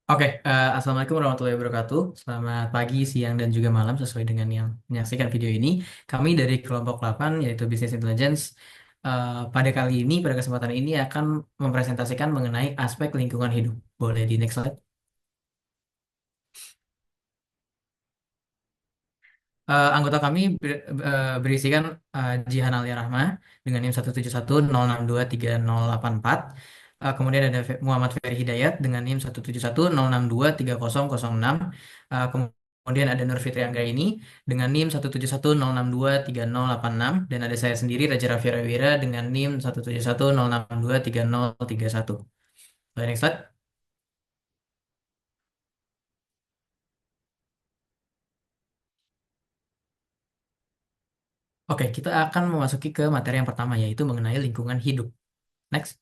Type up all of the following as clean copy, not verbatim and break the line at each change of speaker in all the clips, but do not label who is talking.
Oke, Assalamualaikum warahmatullahi wabarakatuh. Selamat pagi, siang, dan juga malam sesuai dengan yang menyaksikan video ini. Kami dari kelompok 8, yaitu Business Intelligence, pada kali ini, pada kesempatan ini akan mempresentasikan mengenai aspek lingkungan hidup. Boleh di next slide. Anggota kami berisikan Jihan Ali Rahma dengan NIM 17106230084. Kemudian ada Muhammad Ferry Hidayat dengan NIM 17106230006. Kemudian ada Nur Fitri Anggraini dengan NIM 17106230086. Dan ada saya sendiri Raja Raffi Rawira dengan NIM 17106230031. Boleh next slide. Oke, kita akan memasuki ke materi yang pertama yaitu mengenai lingkungan hidup. Next.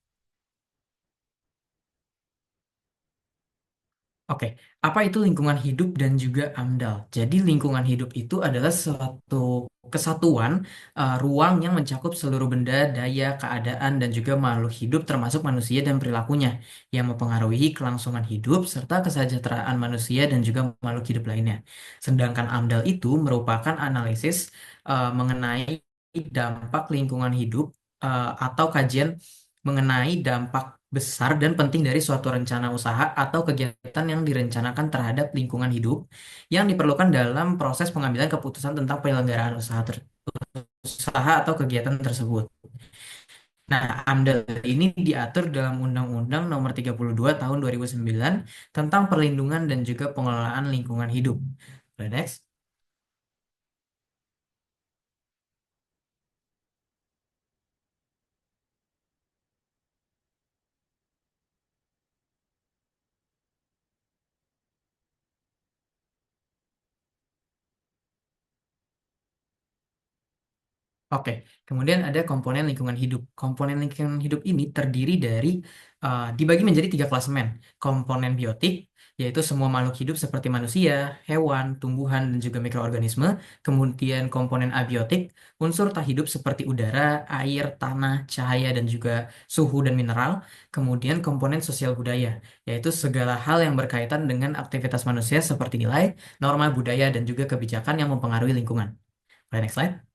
Oke, apa itu lingkungan hidup dan juga AMDAL? Jadi lingkungan hidup itu adalah suatu kesatuan ruang yang mencakup seluruh benda, daya, keadaan, dan juga makhluk hidup termasuk manusia dan perilakunya yang mempengaruhi kelangsungan hidup serta kesejahteraan manusia dan juga makhluk hidup lainnya. Sedangkan AMDAL itu merupakan analisis mengenai dampak lingkungan hidup atau kajian mengenai dampak besar dan penting dari suatu rencana usaha atau kegiatan yang direncanakan terhadap lingkungan hidup yang diperlukan dalam proses pengambilan keputusan tentang penyelenggaraan usaha atau kegiatan tersebut. Nah, AMDAL ini diatur dalam Undang-Undang Nomor 32 Tahun 2009 tentang perlindungan dan juga pengelolaan lingkungan hidup. Boleh next. Oke, kemudian ada komponen lingkungan hidup. Komponen lingkungan hidup ini terdiri dari dibagi menjadi tiga klasemen. Komponen biotik, yaitu semua makhluk hidup seperti manusia, hewan, tumbuhan, dan juga mikroorganisme. Kemudian komponen abiotik, unsur tak hidup seperti udara, air, tanah, cahaya, dan juga suhu dan mineral. Kemudian komponen sosial budaya, yaitu segala hal yang berkaitan dengan aktivitas manusia seperti nilai, norma budaya, dan juga kebijakan yang mempengaruhi lingkungan. Boleh next slide.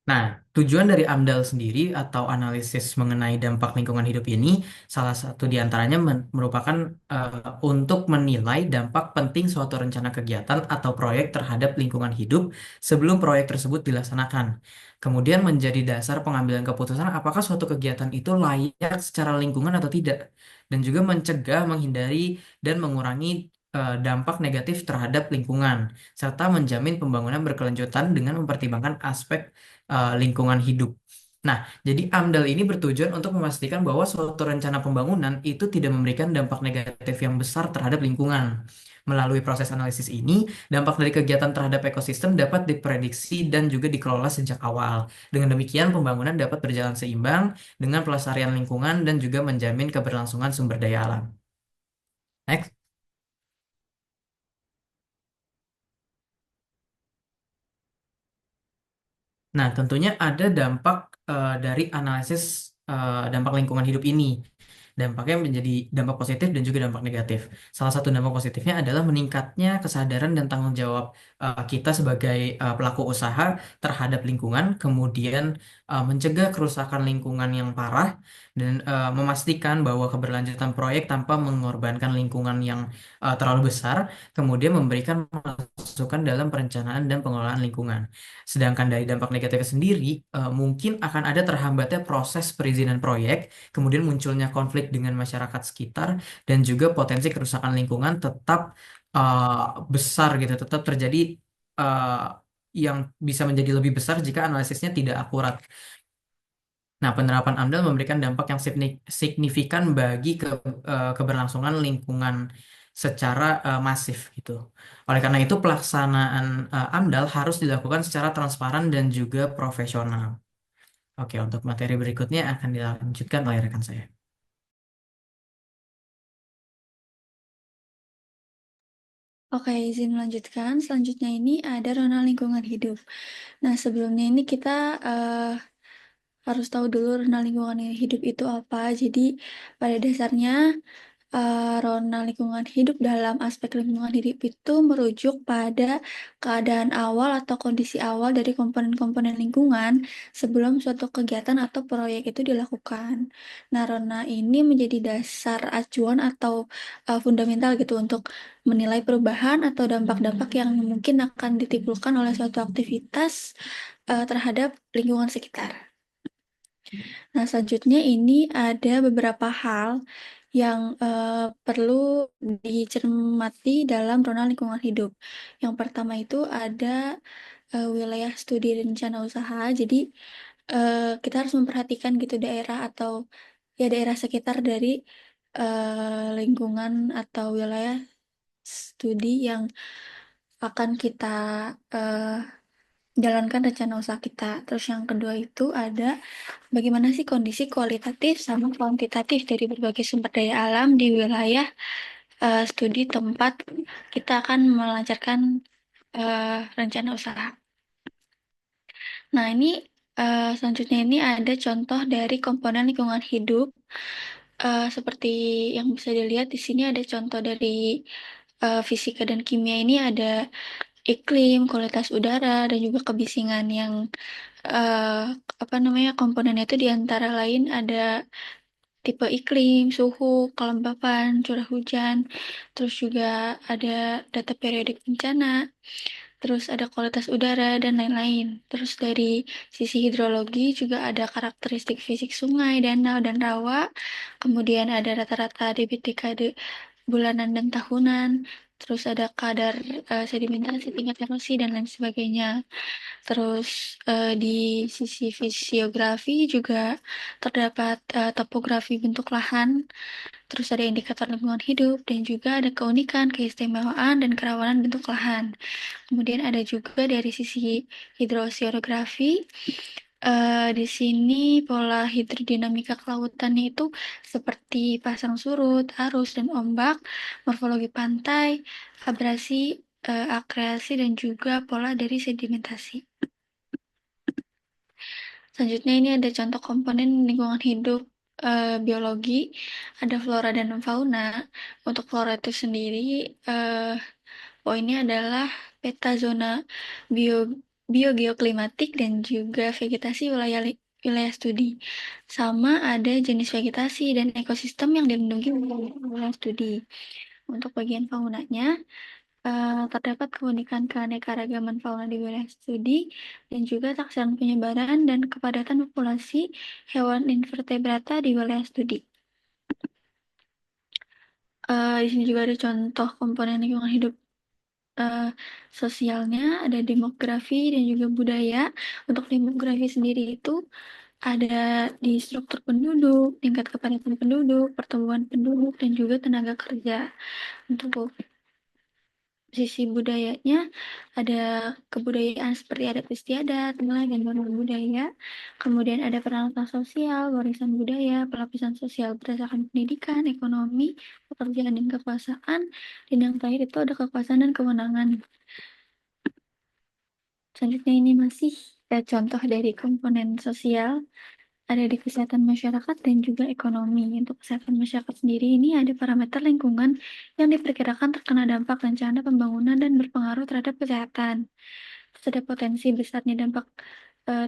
Nah, tujuan dari AMDAL sendiri atau analisis mengenai dampak lingkungan hidup ini, salah satu di antaranya merupakan untuk menilai dampak penting suatu rencana kegiatan atau proyek terhadap lingkungan hidup sebelum proyek tersebut dilaksanakan. Kemudian menjadi dasar pengambilan keputusan apakah suatu kegiatan itu layak secara lingkungan atau tidak, dan juga mencegah, menghindari, dan mengurangi dampak negatif terhadap lingkungan, serta menjamin pembangunan berkelanjutan dengan mempertimbangkan aspek lingkungan hidup. Nah, jadi AMDAL ini bertujuan untuk memastikan bahwa suatu rencana pembangunan itu tidak memberikan dampak negatif yang besar terhadap lingkungan. Melalui proses analisis ini, dampak dari kegiatan terhadap ekosistem dapat diprediksi dan juga dikelola sejak awal. Dengan demikian, pembangunan dapat berjalan seimbang dengan pelestarian lingkungan dan juga menjamin keberlangsungan sumber daya alam. Next. Nah, tentunya ada dampak dari analisis dampak lingkungan hidup ini. Dampaknya menjadi dampak positif dan juga dampak negatif. Salah satu dampak positifnya adalah meningkatnya kesadaran dan tanggung jawab kita sebagai pelaku usaha terhadap lingkungan, kemudian mencegah kerusakan lingkungan yang parah, dan memastikan bahwa keberlanjutan proyek tanpa mengorbankan lingkungan yang terlalu besar, kemudian memberikan masukan dalam perencanaan dan pengelolaan lingkungan. Sedangkan dari dampak negatifnya sendiri, mungkin akan ada terhambatnya proses perizinan proyek, kemudian munculnya konflik dengan masyarakat sekitar, dan juga potensi kerusakan lingkungan tetap besar gitu, tetap terjadi uh, yang bisa menjadi lebih besar jika analisisnya tidak akurat. Nah, penerapan AMDAL memberikan dampak yang signifikan bagi keberlangsungan lingkungan secara masif gitu. Oleh karena itu, pelaksanaan AMDAL harus dilakukan secara transparan dan juga profesional. Oke, untuk materi berikutnya akan dilanjutkan oleh rekan saya.
Oke, izin melanjutkan. Selanjutnya ini ada zona lingkungan hidup. Nah, sebelumnya ini kita eh, harus tahu dulu zona lingkungan hidup itu apa. Jadi, pada dasarnya Rona lingkungan hidup dalam aspek lingkungan hidup itu merujuk pada keadaan awal atau kondisi awal dari komponen-komponen lingkungan sebelum suatu kegiatan atau proyek itu dilakukan. Nah, Rona ini menjadi dasar acuan atau fundamental gitu untuk menilai perubahan atau dampak-dampak yang mungkin akan ditimbulkan oleh suatu aktivitas terhadap lingkungan sekitar. Nah, selanjutnya ini ada beberapa hal yang perlu dicermati dalam zona lingkungan hidup. Yang pertama itu ada wilayah studi rencana usaha. Jadi kita harus memperhatikan gitu daerah atau ya daerah sekitar dari lingkungan atau wilayah studi yang akan kita eh, jalankan rencana usaha kita. Terus yang kedua itu ada bagaimana sih kondisi kualitatif sama kuantitatif dari berbagai sumber daya alam di wilayah studi tempat kita akan melancarkan rencana usaha. Nah, ini selanjutnya ini ada contoh dari komponen lingkungan hidup. Seperti yang bisa dilihat di sini ada contoh dari fisika dan kimia ini ada iklim, kualitas udara, dan juga kebisingan yang eh, apa namanya komponennya itu di antara lain ada tipe iklim, suhu, kelembapan, curah hujan, terus juga ada data periodik bencana, terus ada kualitas udara, dan lain-lain. Terus dari sisi hidrologi juga ada karakteristik fisik sungai, danau, dan rawa, kemudian ada rata-rata debit dekade bulanan dan tahunan, terus ada kadar sedimentasi, tingkat erosi, dan lain sebagainya. Terus di sisi fisiografi juga terdapat topografi bentuk lahan, terus ada indikator lingkungan hidup, dan juga ada keunikan, keistimewaan, dan kerawanan bentuk lahan. Kemudian ada juga dari sisi hidroseografi. Di sini pola hidrodinamika kelautannya itu seperti pasang surut, arus, dan ombak, morfologi pantai, abrasi, akreasi, dan juga pola dari sedimentasi. Selanjutnya ini ada contoh komponen lingkungan hidup biologi, ada flora dan fauna. Untuk flora itu sendiri, poinnya adalah peta zona bio biogeoklimatik dan juga vegetasi wilayah studi. Sama ada jenis vegetasi dan ekosistem yang dilindungi wilayah studi. Untuk bagian faunanya, terdapat keunikan keanekaragaman fauna di wilayah studi dan juga taksaran penyebaran dan kepadatan populasi hewan invertebrata di wilayah studi. Di sini juga ada contoh komponen lingkungan hidup eh, sosialnya, ada demografi dan juga budaya. Untuk demografi sendiri itu ada di struktur penduduk, tingkat kepadatan penduduk, pertumbuhan penduduk, dan juga tenaga kerja. Untuk sisi budayanya ada kebudayaan seperti adat istiadat, nilai dan norma budaya. Kemudian ada peralatan sosial, warisan budaya, pelapisan sosial berdasarkan pendidikan, ekonomi, pekerjaan dan kekuasaan. Dan yang terakhir itu ada kekuasaan dan kewenangan. Selanjutnya ini masih contoh dari komponen sosial ada di kesehatan masyarakat dan juga ekonomi. Untuk kesehatan masyarakat sendiri ini ada parameter lingkungan yang diperkirakan terkena dampak rencana pembangunan dan berpengaruh terhadap kesehatan. Terus ada potensi besarnya dampak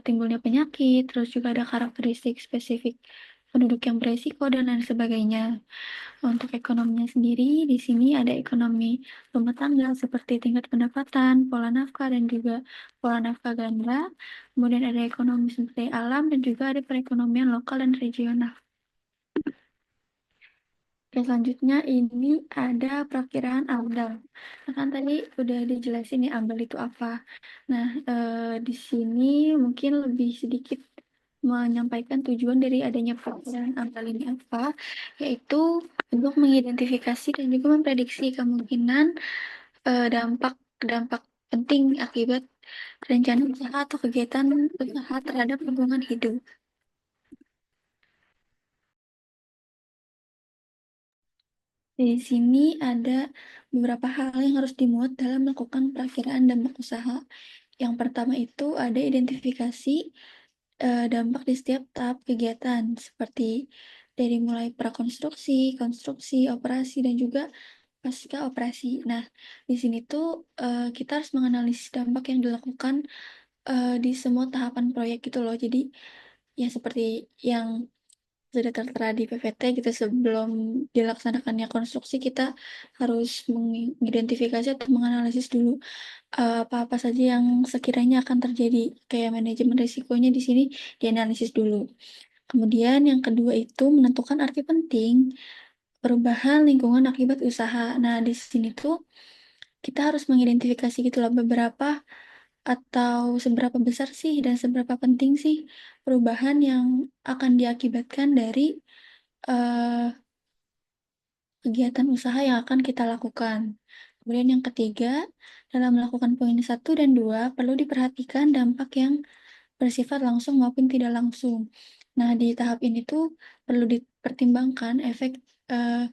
timbulnya penyakit, terus juga ada karakteristik spesifik penduduk yang beresiko dan lain sebagainya. Untuk ekonominya sendiri, di sini ada ekonomi rumah tangga seperti tingkat pendapatan, pola nafkah, dan juga pola nafkah ganda. Kemudian ada ekonomi sumber daya alam dan juga ada perekonomian lokal dan regional. Oke, selanjutnya ini ada perakiraan AMDAL. Nah, kan tadi udah dijelasin ya AMDAL itu apa. Nah, di sini mungkin lebih sedikit menyampaikan tujuan dari adanya perakiraan AMDAL ini apa, yaitu untuk mengidentifikasi dan juga memprediksi kemungkinan dampak-dampak penting akibat rencana usaha atau kegiatan usaha terhadap lingkungan hidup. Di sini ada beberapa hal yang harus dimuat dalam melakukan perakiraan dampak usaha. Yang pertama itu ada identifikasi dampak di setiap tahap kegiatan, seperti dari mulai prakonstruksi, konstruksi, operasi, dan juga pasca operasi. Nah, di sini tuh kita harus menganalisis dampak yang dilakukan di semua tahapan proyek gitu loh. Jadi ya seperti yang sudah tertera di PPT gitu, sebelum dilaksanakannya konstruksi kita harus mengidentifikasi atau menganalisis dulu apa-apa saja yang sekiranya akan terjadi, kayak manajemen risikonya di sini dianalisis dulu. Kemudian yang kedua itu menentukan arti penting perubahan lingkungan akibat usaha. Nah, di sini tuh kita harus mengidentifikasi gitu loh, beberapa atau seberapa besar sih dan seberapa penting sih perubahan yang akan diakibatkan dari eh, kegiatan usaha yang akan kita lakukan. Kemudian yang ketiga, dalam melakukan poin satu dan 2 perlu diperhatikan dampak yang bersifat langsung maupun tidak langsung. Nah, di tahap ini tuh perlu dipertimbangkan efek eh,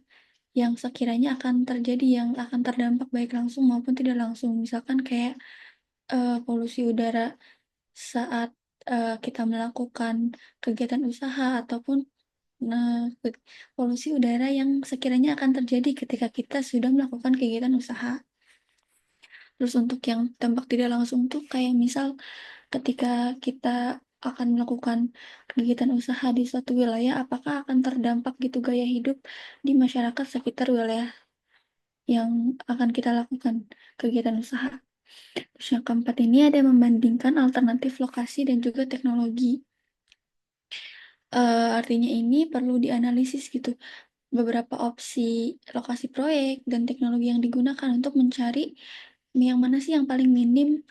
yang sekiranya akan terjadi, yang akan terdampak baik langsung maupun tidak langsung. Misalkan kayak polusi udara saat kita melakukan kegiatan usaha, ataupun nah, polusi udara yang sekiranya akan terjadi ketika kita sudah melakukan kegiatan usaha. Terus untuk yang dampak tidak langsung tuh kayak misal ketika kita akan melakukan kegiatan usaha di suatu wilayah, apakah akan terdampak gitu gaya hidup di masyarakat sekitar wilayah yang akan kita lakukan kegiatan usaha. Terus yang keempat ini ada membandingkan alternatif lokasi dan juga teknologi. Artinya ini perlu dianalisis gitu beberapa opsi lokasi proyek dan teknologi yang digunakan untuk mencari yang mana sih yang paling minim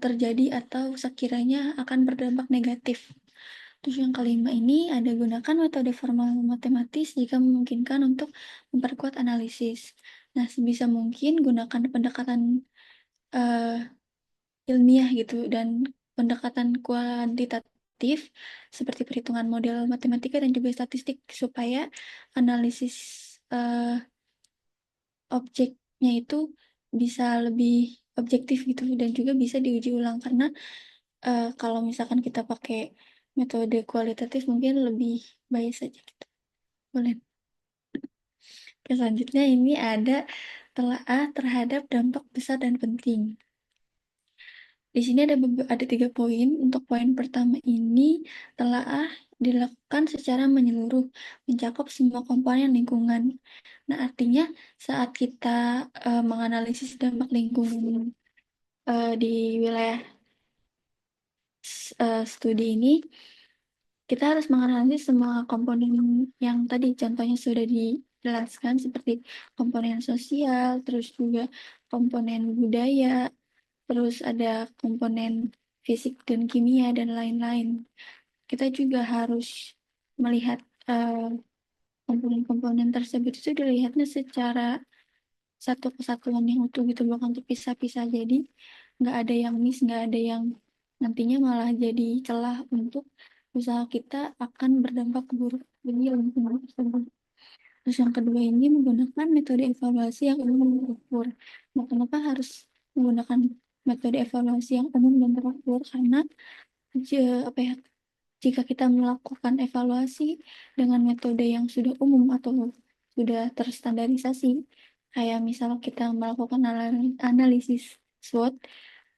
terjadi atau sekiranya akan berdampak negatif. Terus yang kelima ini ada gunakan metode formal matematis jika memungkinkan untuk memperkuat analisis. Nah, sebisa mungkin gunakan pendekatan eh, ilmiah gitu dan pendekatan kuantitatif seperti perhitungan model matematika dan juga statistik supaya analisis eh, objeknya itu bisa lebih objektif gitu dan juga bisa diuji ulang, karena kalau misalkan kita pakai metode kualitatif mungkin lebih baik saja gitu. Boleh. Oke, selanjutnya ini ada telaah terhadap dampak besar dan penting. Di sini ada 3 poin. Untuk poin pertama ini, telaah dilakukan secara menyeluruh, mencakup semua komponen lingkungan. Nah, artinya saat kita menganalisis dampak lingkungan di wilayah studi ini, kita harus menganalisis semua komponen yang tadi contohnya sudah dijelaskan, seperti komponen sosial, terus juga komponen budaya, terus ada komponen fisik dan kimia, dan lain-lain. Kita juga harus melihat eh, komponen-komponen tersebut itu dilihatnya secara satu kesatuan yang utuh gitu, bukan terpisah-pisah. Jadi nggak ada yang miss, nggak ada yang nantinya malah jadi celah untuk usaha kita akan berdampak buruk bagi lingkungan tersebut. Terus yang kedua ini menggunakan metode evaluasi yang umum dan terukur. Nah, kenapa harus menggunakan metode evaluasi yang umum dan terukur? Karena apa ya, jika kita melakukan evaluasi dengan metode yang sudah umum atau sudah terstandarisasi, kayak misal kita melakukan analisis SWOT,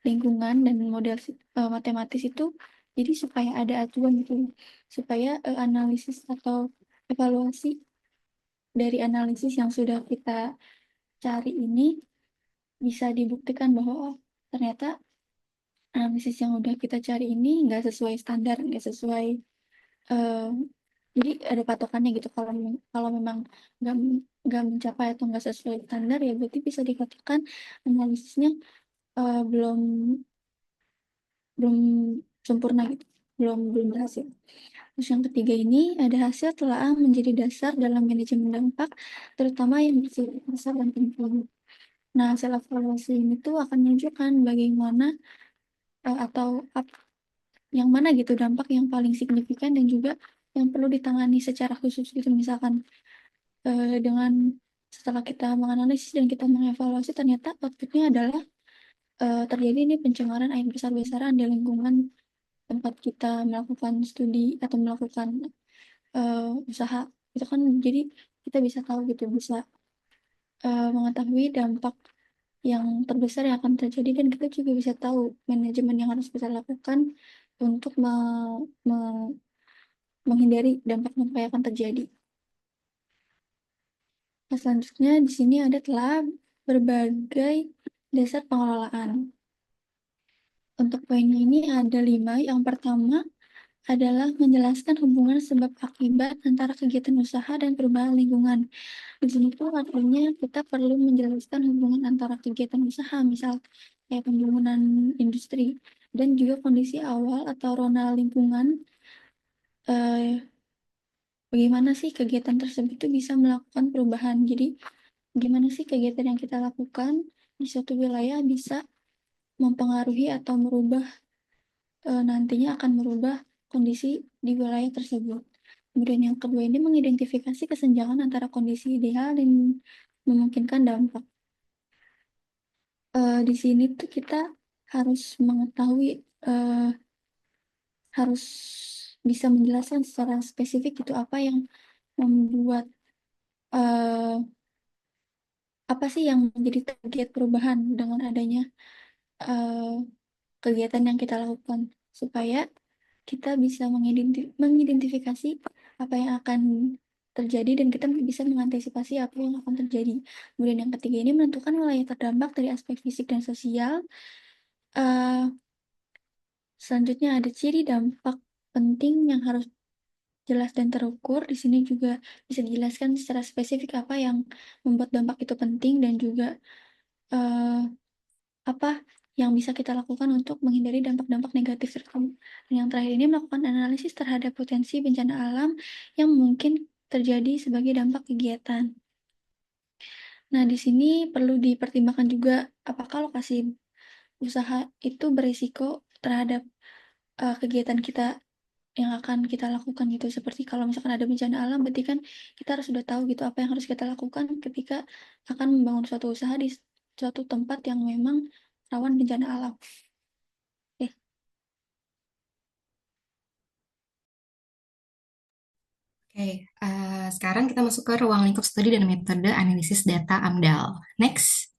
lingkungan, dan model matematis itu, jadi supaya ada acuan gitu, supaya analisis atau evaluasi dari analisis yang sudah kita cari ini bisa dibuktikan bahwa oh, ternyata analisis yang udah kita cari ini nggak sesuai standar, nggak sesuai eh, jadi ada patokannya gitu. Kalau kalau memang nggak nggak mencapai atau nggak sesuai standar, ya berarti bisa dikatakan analisisnya belum belum sempurna gitu, belum berhasil. Terus yang ketiga ini ada hasil telaah menjadi dasar dalam manajemen dampak, terutama yang bersifat besar dan penting. Nah, hasil evaluasi ini tuh akan menunjukkan bagaimana atau yang mana gitu dampak yang paling signifikan dan juga yang perlu ditangani secara khusus gitu. Misalkan dengan setelah kita menganalisis dan kita mengevaluasi, ternyata outputnya adalah terjadi ini pencemaran air besar-besaran di lingkungan tempat kita melakukan studi atau melakukan usaha. Itu kan jadi kita bisa tahu gitu, bisa mengetahui dampak yang terbesar yang akan terjadi, dan kita juga bisa tahu manajemen yang harus kita lakukan untuk menghindari dampak-dampak yang akan terjadi. Nah, selanjutnya di sini ada telah berbagai dasar pengelolaan. Untuk poinnya ini ada 5. Yang pertama adalah menjelaskan hubungan sebab akibat antara kegiatan usaha dan perubahan lingkungan. Di sini tuh artinya kita perlu menjelaskan hubungan antara kegiatan usaha, misal kayak pembangunan industri, dan juga kondisi awal atau rona lingkungan. eh, Bagaimana sih kegiatan tersebut itu bisa melakukan perubahan. Jadi, gimana sih kegiatan yang kita lakukan di suatu wilayah bisa mempengaruhi atau merubah, nantinya akan merubah kondisi di wilayah tersebut. Kemudian yang kedua ini mengidentifikasi kesenjangan antara kondisi ideal dan memungkinkan dampak. Di sini tuh kita harus mengetahui, eh, harus bisa menjelaskan secara spesifik itu apa yang membuat, eh, apa sih yang menjadi target perubahan dengan adanya eh, kegiatan yang kita lakukan, supaya kita bisa mengidentifikasi apa yang akan terjadi dan kita bisa mengantisipasi apa yang akan terjadi. Kemudian yang ketiga ini menentukan wilayah terdampak dari aspek fisik dan sosial. Eh, Selanjutnya ada ciri dampak penting yang harus jelas dan terukur. Di sini juga bisa dijelaskan secara spesifik apa yang membuat dampak itu penting, dan juga eh, apa yang bisa kita lakukan untuk menghindari dampak-dampak negatif tersebut. Dan yang terakhir ini melakukan analisis terhadap potensi bencana alam yang mungkin terjadi sebagai dampak kegiatan. Nah, di sini perlu dipertimbangkan juga apakah lokasi usaha itu berisiko terhadap kegiatan kita yang akan kita lakukan gitu. Seperti kalau misalkan ada bencana alam, berarti kan kita harus sudah tahu gitu apa yang harus kita lakukan ketika akan membangun suatu usaha di suatu tempat yang memang rawan bencana alam. Oke.
Oke, sekarang kita masuk ke ruang lingkup studi dan metode analisis data AMDAL. Next.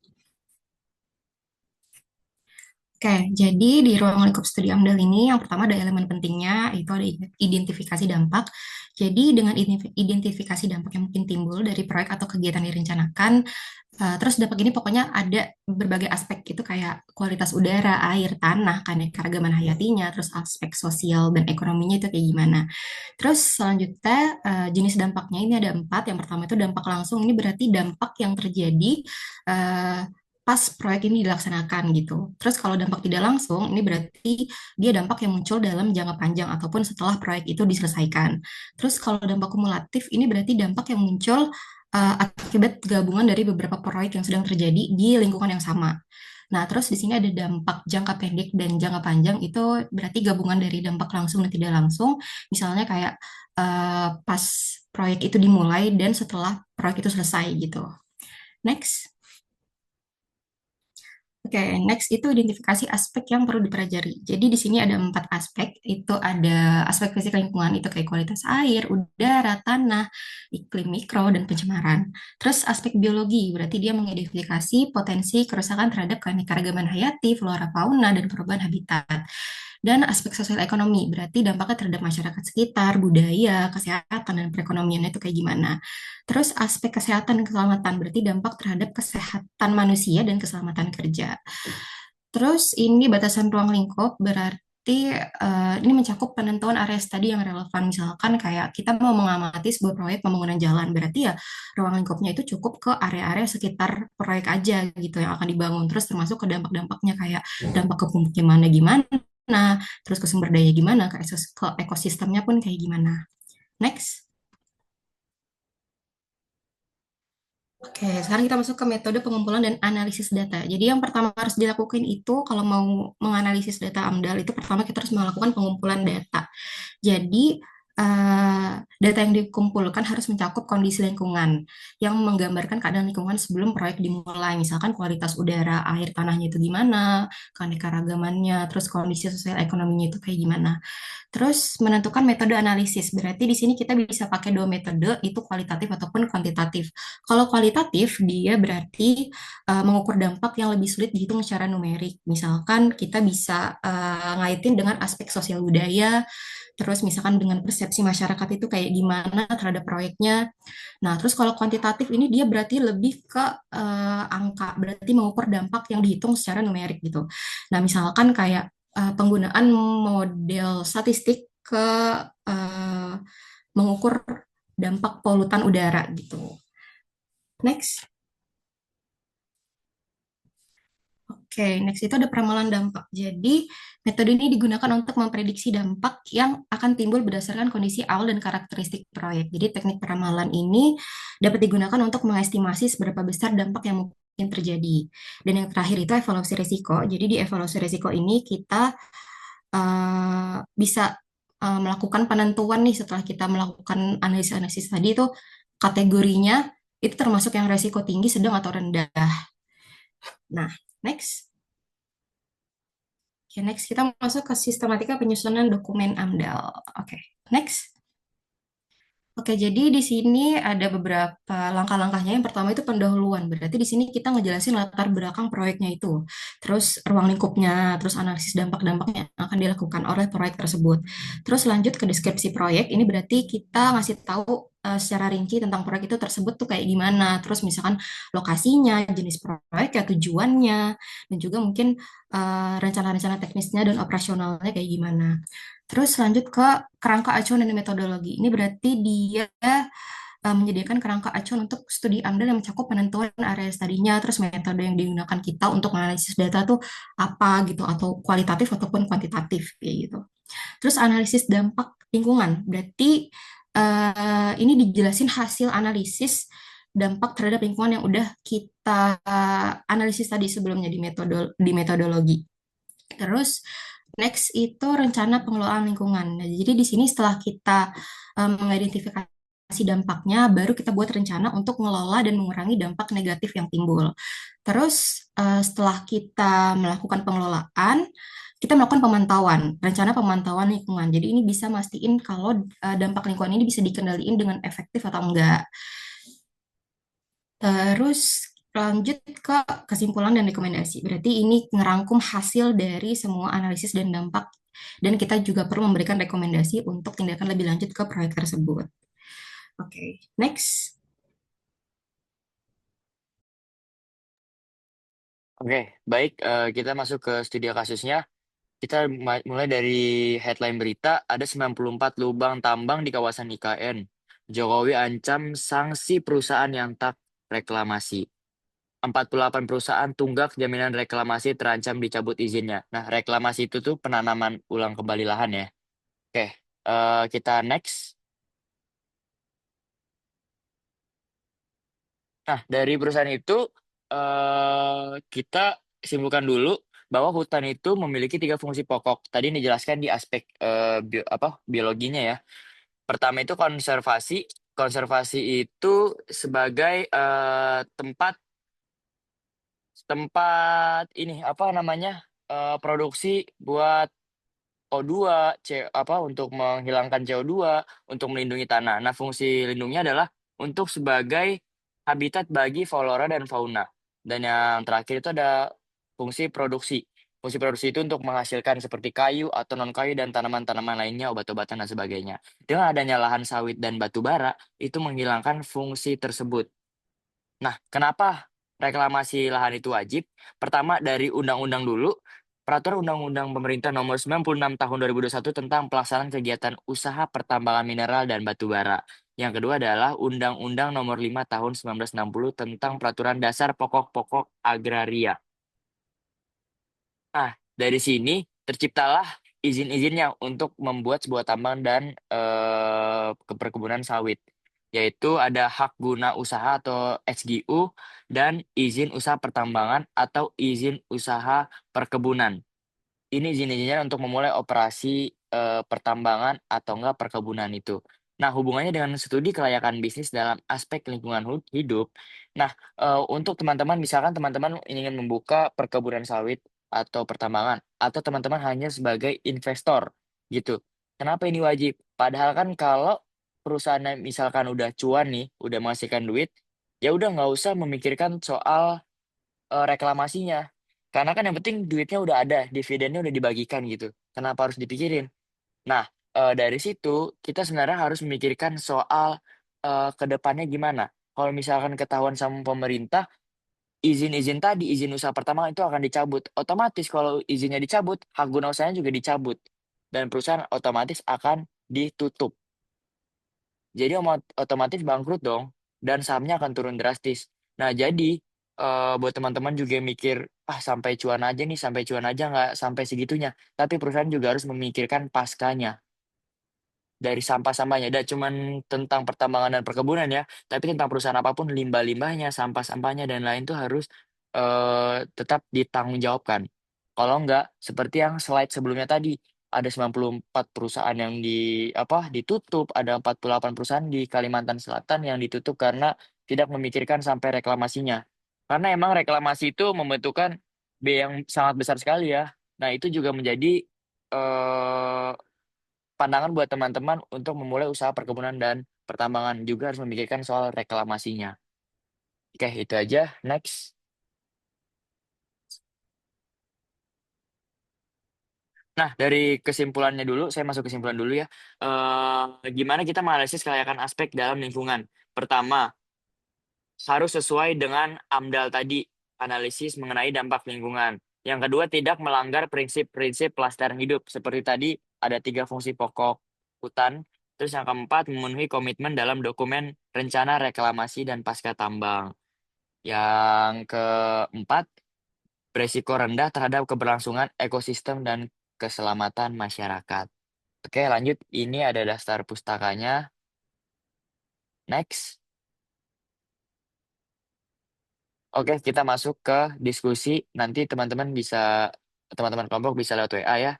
Oke, jadi di ruang lingkup studi AMDAL ini yang pertama ada elemen pentingnya, itu ada identifikasi dampak. Jadi dengan identifikasi dampak yang mungkin timbul dari proyek atau kegiatan yang direncanakan, terus dampak ini pokoknya ada berbagai aspek itu kayak kualitas udara, air, tanah, keanekaragaman hayatinya, terus aspek sosial dan ekonominya itu kayak gimana. Terus selanjutnya jenis dampaknya ini ada 4. Yang pertama itu dampak langsung, ini berarti dampak yang terjadi eh, pas proyek ini dilaksanakan gitu. Terus kalau dampak tidak langsung, ini berarti dia dampak yang muncul dalam jangka panjang ataupun setelah proyek itu diselesaikan. Terus kalau dampak kumulatif, ini berarti dampak yang muncul akibat gabungan dari beberapa proyek yang sedang terjadi di lingkungan yang sama. Nah, terus di sini ada dampak jangka pendek dan jangka panjang, itu berarti gabungan dari dampak langsung dan tidak langsung. Misalnya kayak pas proyek itu dimulai dan setelah proyek itu selesai gitu. Next. Oke, next itu identifikasi aspek yang perlu dipelajari. Jadi di sini ada 4 aspek, itu ada aspek fisik lingkungan, itu kayak kualitas air, udara, tanah, iklim mikro, dan pencemaran. Terus aspek biologi, berarti dia mengidentifikasi potensi kerusakan terhadap keanekaragaman hayati, flora fauna, dan perubahan habitat. Dan aspek sosial ekonomi, berarti dampaknya terhadap masyarakat sekitar, budaya, kesehatan, dan perekonomian itu kayak gimana. Terus aspek kesehatan dan keselamatan, berarti dampak terhadap kesehatan manusia dan keselamatan kerja. Terus ini batasan ruang lingkup, berarti ini mencakup penentuan area studi yang relevan. Misalkan kayak kita mau mengamati sebuah proyek pembangunan jalan, berarti ya ruang lingkupnya itu cukup ke area-area sekitar proyek aja gitu yang akan dibangun. Terus termasuk ke dampak-dampaknya kayak dampak ke pemukimannya gimana, terus ke sumber daya gimana, ke ekosistemnya pun kayak gimana. Next. Oke, sekarang kita masuk ke metode pengumpulan dan analisis data. Jadi yang pertama harus dilakukan itu kalau mau menganalisis data AMDAL itu pertama kita harus melakukan pengumpulan data. Jadi data yang dikumpulkan harus mencakup kondisi lingkungan yang menggambarkan keadaan lingkungan sebelum proyek dimulai. Misalkan kualitas udara, air tanahnya itu gimana, keanekaragamannya, terus kondisi sosial ekonominya itu kayak gimana. Terus menentukan metode analisis. Berarti di sini kita bisa pakai dua metode, itu kualitatif ataupun kuantitatif. Kalau kualitatif, dia berarti mengukur dampak yang lebih sulit dihitung secara numerik. Misalkan kita bisa ngaitin dengan aspek sosial budaya, terus misalkan dengan persepsi masyarakat itu kayak gimana terhadap proyeknya. Nah, terus kalau kuantitatif ini dia berarti lebih ke angka, berarti mengukur dampak yang dihitung secara numerik gitu. Nah, misalkan kayak penggunaan model statistik ke eh, mengukur dampak polutan udara gitu. Next. Oke, next itu ada peramalan dampak. Jadi, metode ini digunakan untuk memprediksi dampak yang akan timbul berdasarkan kondisi awal dan karakteristik proyek. Jadi, teknik peramalan ini dapat digunakan untuk mengestimasi seberapa besar dampak yang mungkin terjadi. Dan yang terakhir itu evaluasi risiko. Jadi, di evaluasi risiko ini kita bisa melakukan penentuan nih setelah kita melakukan analisis-analisis tadi itu kategorinya itu termasuk yang resiko tinggi, sedang atau rendah. Nah, next. Oke, next kita masuk ke sistematika penyusunan dokumen AMDAL. Oke, next. Oke, jadi di sini ada beberapa langkah-langkahnya. Yang pertama itu pendahuluan. Berarti di sini kita ngejelasin latar belakang proyeknya itu. Terus ruang lingkupnya, terus analisis dampak-dampaknya yang akan dilakukan oleh proyek tersebut. Terus lanjut ke deskripsi proyek. Ini berarti kita ngasih tahu secara rinci tentang proyek itu tersebut tuh kayak gimana. Terus misalkan lokasinya, jenis proyek, ya tujuannya, dan juga mungkin rencana-rencana teknisnya dan operasionalnya kayak gimana. Terus lanjut ke kerangka acuan dan metodologi. Ini berarti dia menyediakan kerangka acuan untuk studi AMDAL yang mencakup penentuan area studinya, terus metode yang digunakan kita untuk menganalisis data tuh apa gitu, atau kualitatif ataupun kuantitatif kayak gitu. Terus analisis dampak lingkungan, berarti ini dijelasin hasil analisis dampak terhadap lingkungan yang udah kita analisis tadi sebelumnya di metodologi. Terus next itu rencana pengelolaan lingkungan. Nah, jadi di sini setelah kita mengidentifikasi dampaknya, baru kita buat rencana untuk mengelola dan mengurangi dampak negatif yang timbul. Terus setelah kita melakukan pengelolaan, kita melakukan pemantauan, rencana pemantauan lingkungan. Jadi ini bisa mastiin kalau dampak lingkungan ini bisa dikendaliin dengan efektif atau enggak. Terus lanjut ke kesimpulan dan rekomendasi. Berarti ini ngerangkum hasil dari semua analisis dan dampak, dan kita juga perlu memberikan rekomendasi untuk tindakan lebih lanjut ke proyek tersebut. Oke, next.
Oke, baik. Kita masuk ke studio kasusnya. Kita mulai dari headline berita, ada 94 lubang tambang di kawasan IKN. Jokowi ancam sanksi perusahaan yang tak reklamasi. 48 perusahaan tunggak jaminan reklamasi terancam dicabut izinnya. Nah, reklamasi itu tuh penanaman ulang kembali lahan ya. Oke, kita next. Nah, dari perusahaan itu kita simpulkan dulu bahwa hutan itu memiliki tiga fungsi pokok. Tadi dijelaskan di aspek biologinya ya. Pertama itu konservasi. Konservasi itu sebagai tempat tempat ini apa namanya produksi buat O2, untuk menghilangkan CO2, untuk melindungi tanah. Nah, fungsi lindungnya adalah untuk sebagai habitat bagi flora dan fauna. Dan yang terakhir itu ada fungsi produksi. Fungsi produksi itu untuk menghasilkan seperti kayu atau non-kayu dan tanaman-tanaman lainnya, obat-obatan dan sebagainya. Dengan adanya lahan sawit dan batu bara, itu menghilangkan fungsi tersebut. Nah, kenapa reklamasi lahan itu wajib? Pertama, dari undang-undang dulu, Peraturan Undang-Undang Pemerintah Nomor 96 Tahun 2021 tentang pelaksanaan kegiatan usaha pertambangan mineral dan batu bara. Yang kedua adalah Undang-Undang Nomor 5 Tahun 1960 tentang Peraturan Dasar Pokok-Pokok Agraria. Nah, dari sini terciptalah izin-izinnya untuk membuat sebuah tambang dan perkebunan sawit, yaitu ada hak guna usaha atau HGU dan izin usaha pertambangan atau izin usaha perkebunan. ini izin-izinnya untuk memulai operasi pertambangan atau enggak perkebunan itu. Nah, hubungannya dengan studi kelayakan bisnis dalam aspek lingkungan hidup. Nah, untuk teman-teman, misalkan teman-teman ingin membuka perkebunan sawit atau pertambangan, atau teman-teman hanya sebagai investor gitu. Kenapa ini wajib? Padahal kan kalau perusahaannya misalkan udah cuan nih, udah menghasilkan duit, ya udah nggak usah memikirkan soal reklamasinya. Karena kan yang penting duitnya udah ada, dividennya udah dibagikan gitu. Kenapa harus dipikirin? Nah, dari situ kita sebenarnya harus memikirkan soal ke depannya gimana. Kalau misalkan ketahuan sama pemerintah, izin-izin tadi, izin usaha pertama itu akan dicabut. Otomatis kalau izinnya dicabut, hak guna usahanya juga dicabut. Dan perusahaan otomatis akan ditutup. Jadi otomatis bangkrut dong, dan sahamnya akan turun drastis. Nah, jadi buat teman-teman juga yang mikir, ah sampai cuan aja nih, sampai cuan aja nggak sampai segitunya. Tapi perusahaan juga harus memikirkan paskanya dari sampah-sampahnya. Dan cuman tentang pertambangan dan perkebunan ya, tapi tentang perusahaan apapun, limbah-limbahnya, sampah-sampahnya, dan lain itu harus tetap ditanggungjawabkan. Kalau enggak, seperti yang slide sebelumnya tadi, ada 94 perusahaan yang ditutup, ada 48 perusahaan di Kalimantan Selatan yang ditutup karena tidak memikirkan sampai reklamasinya. Karena emang reklamasi itu membutuhkan biaya yang sangat besar sekali ya. Nah, itu juga menjadi eh, pandangan buat teman-teman untuk memulai usaha perkebunan dan pertambangan juga harus memikirkan soal reklamasinya. Oke, itu aja. Next. Nah, dari kesimpulannya dulu, saya masuk kesimpulan dulu ya. Gimana kita menganalisis kelayakan aspek dalam lingkungan? Pertama, harus sesuai dengan AMDAL tadi, analisis mengenai dampak lingkungan. Yang kedua, tidak melanggar prinsip-prinsip pelestarian hidup. Seperti tadi, ada 3 fungsi pokok hutan. Terus yang keempat, memenuhi komitmen dalam dokumen rencana reklamasi dan pasca tambang. Yang keempat, beresiko rendah terhadap keberlangsungan ekosistem dan keselamatan masyarakat. Oke, lanjut. Ini ada daftar pustakanya. Next. Oke, kita masuk ke diskusi. Nanti teman-teman kelompok bisa lewat WA ya.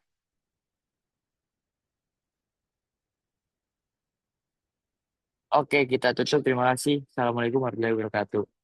Oke, kita tutup. Terima kasih. Assalamualaikum warahmatullahi wabarakatuh.